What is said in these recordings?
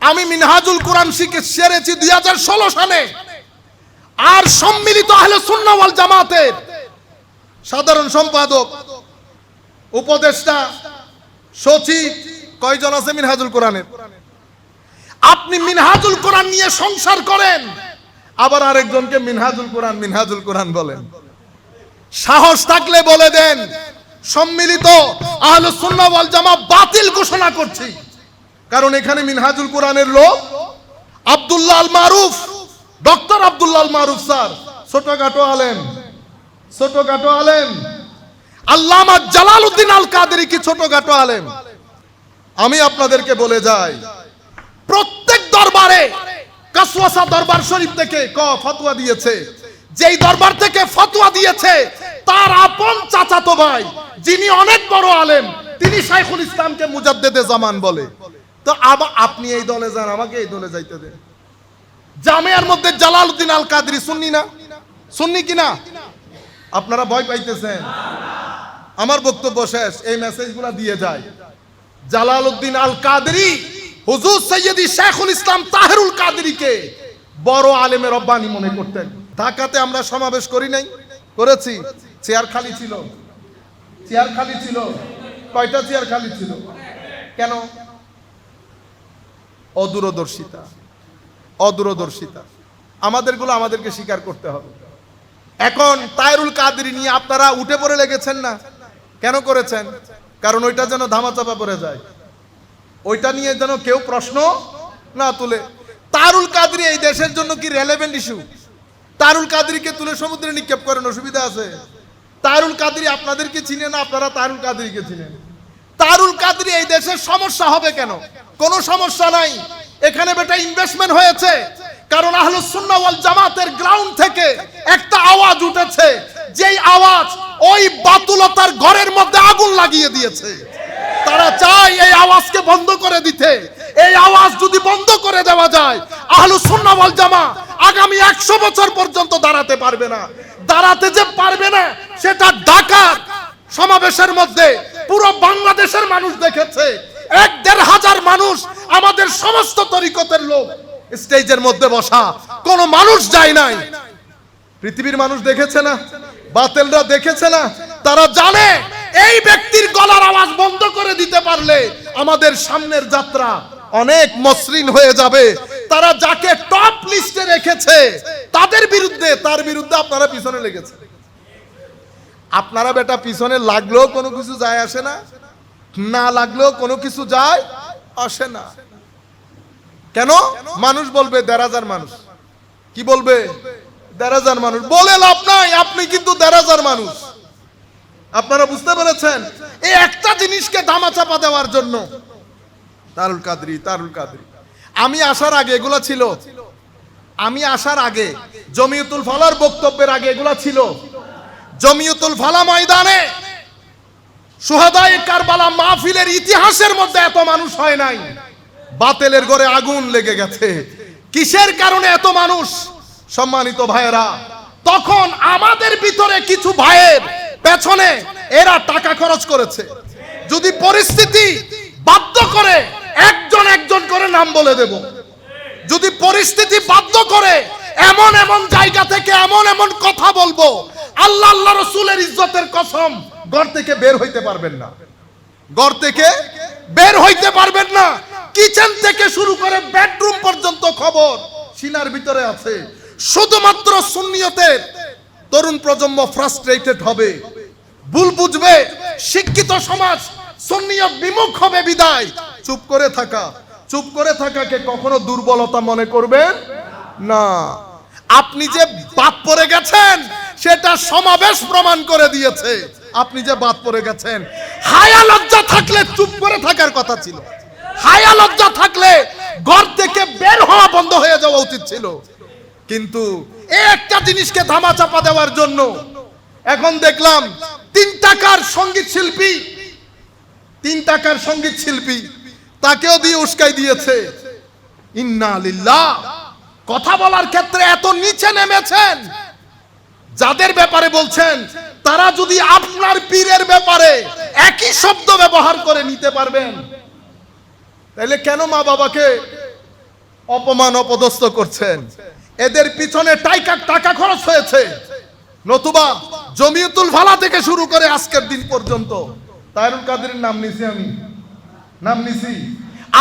আমি মিনহাজুল কোরআন শিখে সেরেছি 2016 সালে। আর সম্মিলিত আহলে সুন্নাহ ওয়াল জামাতের সাধারণ সম্পাদক, উপদেষ্টা, সচিব কয়জন আছে মিনহাজুল কোরআনের? আপনি মিনহাজুল কোরআন নিয়ে সংসার করেন, আবার আরেকজনকে মিনহাজুল কোরআন বলেন। সাহস থাকলে বলে দেন সম্মিলিত আহলে সুন্নাহ ওয়াল জামাত বাতিল ঘোষণা করছি। কারণ এখানে মিনহাজুল কোরআনের লোক আব্দুল্লাহ আল মারুফ, ডক্টর আব্দুল্লাহ আল মারুফ স্যার, ছোটখাটো আলেম। আল্লামা জালালউদ্দিন আল কাদেরী কি ছোটখাটো আলেম? আমি আপনাদেরকে বলে যাই, প্রত্যেক দরবারে কাসওয়াসা দরবার শরীফ থেকে ফতোয়া দিয়েছে, যেই দরবার থেকে ফতোয়া দিয়েছে তার আপন চাচাতো ভাই যিনি অনেক বড় আলেম, তিনি শাইখুল ইসলামকে মুজাদ্দেদে জামান বলে। তো আপনি এই দলে যান, আমাকে এই দলে যাইতে দেন। জামিয়ার মধ্যে জালালউদ্দিন আল কাদেরী সুন্নি না? সুন্নি কিনা? আপনারা ভয় পাইতেছেন? আমার বক্তব্য শেষ, এই মেসেজগুলো দিয়ে যায়। জালালউদ্দিন আল কাদেরী হুজুর সৈয়দি শাইখুল ইসলাম তাহেরুল কাদেরীকে বড় আলেমের রব্বানি মনে করতেন। ঢাকাতে আমরা সমাবেশ করি নাই? করেছি। চেয়ার খালি ছিল। কয়টা চেয়ার খালি ছিল? কেন? অদূরদর্শিতা। আমাদেরকে স্বীকার করতে হবে। এখন তাহেরুল কাদেরী নিয়ে আপনারা উঠে পড়ে লেগেছেন না? কেন করেছেন? কারণ ওইটা যেন ধামাচাপা পড়ে যায়, ওইটা নিয়ে যেন কেউ প্রশ্ন না তুলে। তাহেরুল কাদেরী এই দেশের জন্য কি রেলেভেন্ট ইস্যু? তাহেরুল কাদেরীকে তুলে সমুদ্রে নিক্ষেপ করেন, অসুবিধা আছে? তাহেরুল কাদেরী আপনাদেরকে চিনে না, আপনারা তাহেরুল কাদেরীকে চিনেন। তাহেরুল কাদেরী এই দেশের সমস্যা হবে কেন? কোনো সমস্যা নাই। এখানে বেটা ইনভেস্টমেন্ট হয়েছে, কারণ আহলুস সুন্নাহ ওয়াল জামাতের গ্রাউন্ড থেকে একটা আওয়াজ উঠেছে, যেই আওয়াজ ওই বাতুলতার ঘরের মধ্যে আগুন লাগিয়ে দিয়েছে। তারা চায় এই আওয়াজকে বন্ধ করে দিতে। এই আওয়াজ যদি বন্ধ করে দেওয়া যায়, আহলুস সুন্নাহ ওয়াল জামাত আগামী 100 বছর পর্যন্ত দাঁড়াতে পারবে না। দাঁড়াতে যে পারবে না, সেটা ঢাকার সমাবেশের মধ্যে পুরো বাংলাদেশের মানুষ দেখেছে। 1-1.5 হাজার মানুষ, আমাদের সমস্ত তরিকতের লোক স্টেজের মধ্যে বসা, কোন মানুষ যায় নাই। পৃথিবীর মানুষ দেখেছে না? বাতিলরা দেখেছে না? তারা জানে এই ব্যক্তির গলার আওয়াজ বন্ধ করে দিতে পারলে আমাদের সামনের যাত্রা অনেক মসৃণ হয়ে যাবে। তারা যাকে টপ লিস্টে রেখেছে তার বিরুদ্ধে আপনারা পিছনে লেগেছে। আপনারা বেটা পিছনে লাগলেও কোনো কিছু যায় আসে না, না লাগলেও কোনো কিছু যায় আসে না। কেন? মানুষ বলবে 1,500 মানুষ। কি বলবে? 1,500 মানুষ বলে লাভ নাই, আপনি কিন্তু 1,500 মানুষ। আপনারা বুঝতে পেরেছেন? এই একটা জিনিসকে ধামাচাপা দেওয়ার জন্য তাহেরুল কাদেরী। আমি আসার আগে এগুলা ছিল। আমি আসার আগে জমিয়তুল ফালার বক্তব্যের আগে এগুলা ছিল। জমিয়তুল ফালা ময়দানে শুহাদায়ে কারবালা মাহফিলের ইতিহাসের মধ্যে এত মানুষ হয় নাই। বাতিলের ঘরে আগুন লেগে গেছে। কিসের কারণে এত মানুষ? সম্মানিত ভাইয়েরা, তখন আমাদের ভিতরে কিছু ভাইয়ের পেছনে এরা টাকা খরচ করেছে। যদি পরিস্থিতি বাধ্য করে একজন করে নাম বলে দেব। যদি পরিস্থিতি বাধ্য করে এমন জায়গা থেকে এমন কথা বলবো, আল্লাহ রাসূলের ইজ্জতের কসম, ঘর থেকে বের হইতে পারবেন না। কিচেন থেকে শুরু করে বেডরুম পর্যন্ত খবর সিনার ভিতরে আছে। শুধুমাত্র সুন্নিয়তের তরুণ প্রজন্ম ফ্রাস্ট্রেটেড হবে, ভুল বুঝবে, শিক্ষিত সমাজ সুন্নিয়ত বিমুখ হবে বিদায় চুপ করে থাকাকে কখনো দুর্বলতা মনে করবেন না। আপনি যে বাদ পড়ে গেছেন সেটা সমাবেশ প্রমাণ করে দিয়েছে। আপনি যে বাদ পড়ে গেছেন, হায়া লজ্জা থাকলে চুপ করে থাকার কথা ছিল। হায়া লজ্জা থাকলে ঘর থেকে বের হওয়া বন্ধ হয়ে যাওয়া উচিত ছিল। কিন্তু একটা জিনিসকে ধামাচাপা দেওয়ার জন্য এখন দেখলাম 3 টাকার সঙ্গীত শিল্পী তাকেও দিয়ে উস্কাই দিয়েছে। ইন্না লিল্লাহ। কথা বলার ক্ষেত্রে এত নিচে নেমেছেন, যাদের ব্যাপারে বলছেন তারা যদি আপনার পীরের ব্যাপারে একই শব্দ ব্যবহার করে নিতে পারবেন, তাহলে কেন মা বাবাকে অপমান অপদস্থ করছেন। এদের পিছনে টাকা খরচ হয়েছে, নতুবা জমিয়তুল ফালা থেকে শুরু করে আজকের দিন পর্যন্ত তাহেরুল কাদেরীর নাম নিছি, আমি নাম নিছি।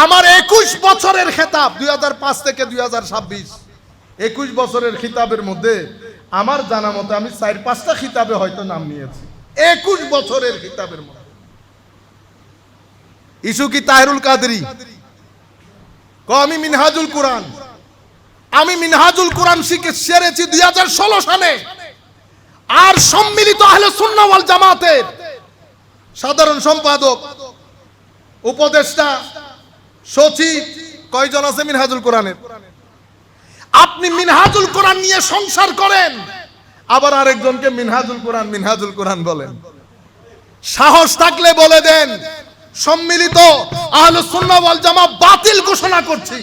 আমার 21 বছরের খেতাব 2005 থেকে 2026, 21 বছরের খিতাবের মধ্যে আমার জানা মতে আমি 4-5টা খিতাবে হয়তো নাম নিয়েছি 21 বছরের খিতাবের মধ্যে। ইস্যু কি তাহেরুল কাদেরী? আমি মিনহাজুল কোরআন, আমি মিনহাজুল কোরআন শিখে সেরেছি 2016 সালে। আর সম্মিলিত আহলে সুন্নাহ ওয়াল জামাতের সাধারণ সম্পাদক, উপদেষ্টা, সচিব কয়জন আছে মিনহাজুল কোরআনের? আপনি মিনহাজুল কোরআন নিয়ে সংসার করেন, আবার আরেকজনকে মিনহাজুল কোরআন বলেন। সাহস থাকলে বলে দেন সম্মিলিত আহলে সুন্নাহ ওয়াল জামাত বাতিল ঘোষণা করছি।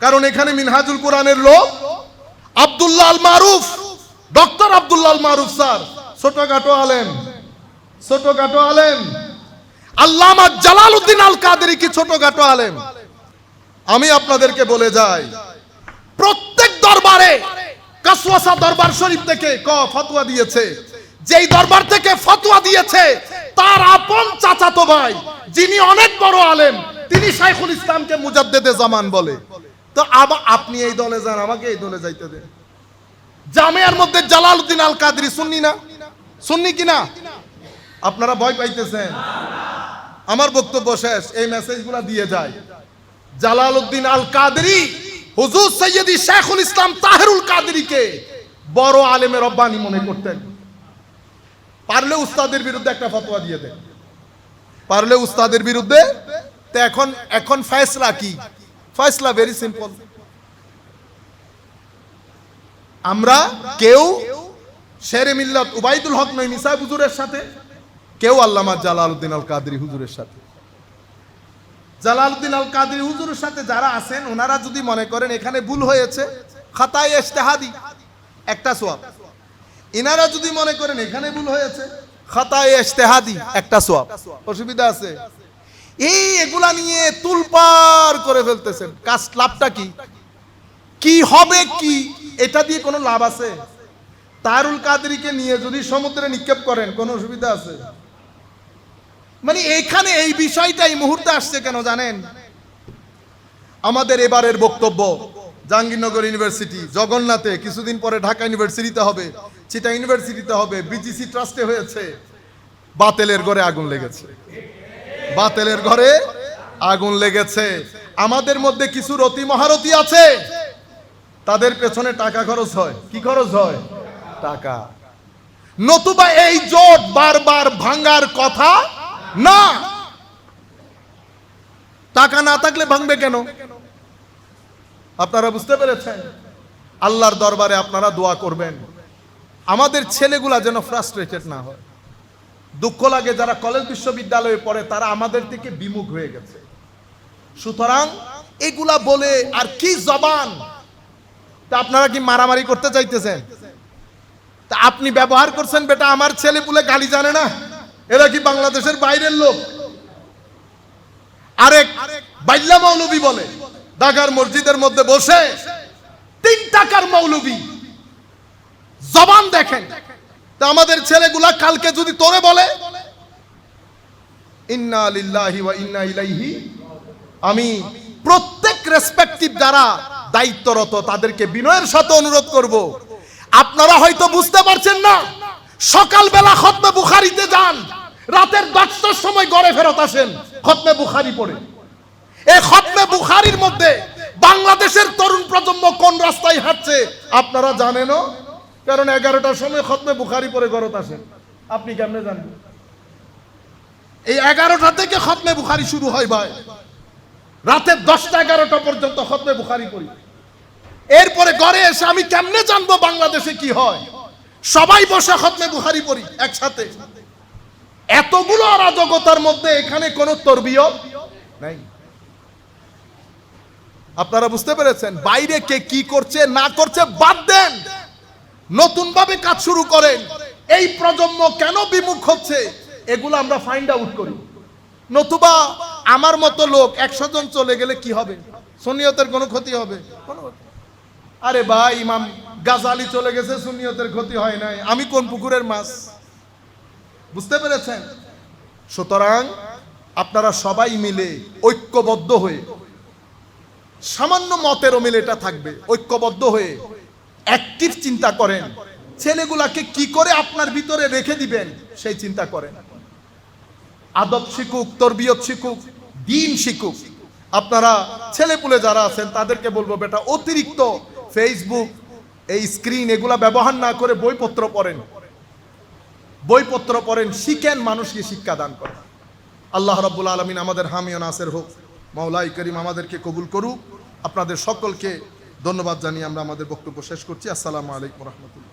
কারণ এখানে মিনহাজুল কোরআনের লোক আব্দুল্লাহ আল মারুফ, ডক্টর আব্দুল্লাহ আল মারুফ স্যার ছোটখাটো আলেম, আল্লামা জালালউদ্দিন আল কাদেরী কি ছোটখাটো আলেম? আমি আপনাদেরকে বলে যাই, প্রত্যেক দরবারে কাসওয়াসা দরবার শরীফ থেকে ফতোয়া দিয়েছে, যেই দরবার থেকে ফতোয়া দিয়েছে তার আপন চাচাতো ভাই যিনি অনেক বড় আলেম, তিনি শাইখুল ইসলামকে মুজাদ্দেদে জামান বলে। তো আপনি এই দলে যান, আমাকে এই দলে যাইতে দেন। জামিয়ার মধ্যে জালালউদ্দিন আল কাদেরী সুন্নি কিনা? আপনারা ভয় পাইতেছেন? আমার বক্তব্য শেষ, এই মেসেজগুলো দিয়ে যায়। জালালউদ্দিন আল কাদেরী হুজুর সৈয়দি শাইখুল ইসলাম তাহেরুল কাদেরীকে বড় আলেমের রব্বানি মনে করতেন। পারলে উস্তাদের বিরুদ্ধে একটা ফতোয়া দিয়ে দেন, পারলে উস্তাদের বিরুদ্ধে। তো এখন ফয়সলা কি? ফয়সলা ভেরি সিম্পল। আমরা কেউ শেরে মিল্লাত উবাইদুল হক নঈমী সাহেব হুজুরের সাথে, কেউ আল্লামা জালালউদ্দিন আল কাদেরী হুজুরের সাথে। জালালউদ্দিন আল কাদেরী হুজুরের সাথে যারা আছেন ওনারা যদি মনে করেন এখানে ভুল হয়েছে, খাতায়ে ইজতিহাদি একটা সওয়াব। ইনারা যদি মনে করেন এখানে ভুল হয়েছে, খাতায়ে ইজতিহাদি একটা সওয়াব। অসুবিধা আছে? এগুলা নিয়ে তুলপার করে ফেলতেছেন। কাজ লাভটা কি হবে? কি এটা দিয়ে কোনো লাভ আছে? তাহেরুল কাদেরীকে নিয়ে যদি সমুদ্রে নিক্ষেপ করেন কোনো অসুবিধা আছে? মানে এইখানে এই বিষয়টা এই মুহূর্তে আসছে কেন জানেন? আমাদের এবারের বক্তব্য জাহাঙ্গীরনগর ইউনিভার্সিটি, জগন্নাথে, কিছুদিন পরে ঢাকা ইউনিভার্সিটিতে হবে, চিটা ইউনিভার্সিটিতে হবে, বিজিসি ট্রাস্টে হয়েছে। বাতিলের ঘরে আগুন লেগেছে, বাতিলের ঘরে আগুন লেগেছে। আমাদের মধ্যে কিছু রতি মহারতি আছে, তাদের পেছনে টাকা খরচ হয়। কি খরচ হয়? টাকা। নতুবা এই জোট বারবার ভাঙার কথা না। টাকা না থাকলে ভাঙবে কেন? আপনারা বুঝতে পেরেছেন? আল্লাহর দরবারে আপনারা দোয়া করবেন আমাদের ছেলেগুলা যেন ফ্রাস্ট্রেটেড না হয়। দুঃখ লাগে যারা কলেজ বিশ্ববিদ্যালয়ে পড়ে তারা আমাদের থেকে বিমুখ হয়ে গেছে। সুতরাং এগুলা বলে আর কি জবান? তা আপনারা কি মারামারি করতে চাইতেছেন? তা আপনি ব্যবহার করছেন, বেটা আমার ছেলে পুলে গালি জানে না, এরা কি বাংলাদেশের বাইরের লোক? আরেক বাইল্লা মৌলবী বলে ঢাকার মসজিদের মধ্যে বসে 3 টাকার মৌলবী, জবান দেখেন। তা আমাদের ছেলেগুলা কালকে যদি তোরে বলে ইন্না লিল্লাহি ওয়া ইন্না ইলাইহি, আমি প্রত্যেক রেসপেক্টিভ যারা দায়িত্বরত তাদেরকে বিনয়ের সাথে অনুরোধ করব, আপনারা হয়তো বুঝতে পারছেন না, সকালবেলা খতমে বুখারীতে যান, রাতের 10টার সময় ঘরে ফেরত আসেন খতমে বুখারী পড়ে। এই খতমে বুখারীর মধ্যে বাংলাদেশের তরুণ প্রজন্ম কোন রাস্তায় হাঁটছে আপনারা জানেনও? কারণ 11টার সময় খতমে বুখারী পড়ে ঘরত আসেন। আপনি কেমনে জানেন? এই 11টা থেকে খতমে বুখারী শুরু হয় ভাই, রাতের 10টা 11টা পর্যন্ত খতমে বুখারী পড়ি। এরপরে ঘরে এসে আমি কেমনে জানবো বাংলাদেশে কি হয়? সবাই বসে খতমে বুখারী পড়ি একসাথে। এতগুলো অরাজকতার মধ্যে এখানে কোনো তরবিয়ত নাই। আপনারা বুঝতে পেরেছেন? বাইরে কে কি করছে না করছে বাদ দেন, নতুন ভাবে কাজ শুরু করেন। এই প্রজন্ম কেন বিমুখ হচ্ছে এগুলো আমরা ফাইন্ড আউট করি। নতুবা আমার মতো লোক 100 জন চলে গেলে কি হবে? সুন্নিয়তের কোনো ক্ষতি হবে? আরে ভাই, ইমাম গাজালি চলে গেছে, সুন্নিয়তের ক্ষতি হয় নাই, আমি কোন পুকুরের মাছ? বুঝতে পেরেছেন? সুতরাং আপনারা সবাই মিলে ঐক্যবদ্ধ হয়ে, সামান্য মতেরও মিলে এটা থাকবে, ঐক্যবদ্ধ হয়ে অ্যাক্টিভ চিন্তা করেন, ছেলেগুলাকে কি করে আপনার ভিতরে রেখে দিবেন সেই চিন্তা করেন। আদব শিখুক, তরবিয়ত শিখুক, দিন শিখুক। আপনারা ছেলেপুলে যারা আছেন তাদেরকে বলবো, বেটা অতিরিক্ত ফেসবুক, এই স্ক্রিন এগুলা ব্যবহার না করে বইপত্র পড়েন, বইপত্র পড়েন, শিখেন, মানুষকে শিক্ষা দান করেন। আল্লাহ রাব্বুল আলামিন আমাদের হামি ও নাসির হোক। মাওলাই করিম আমাদেরকে কবুল করুক। আপনাদের সকলকে ধন্যবাদ জানিয়ে আমরা আমাদের বক্তব্য শেষ করছি। আসসালামু আলাইকুম ওয়া রাহমাতুল্লাহ।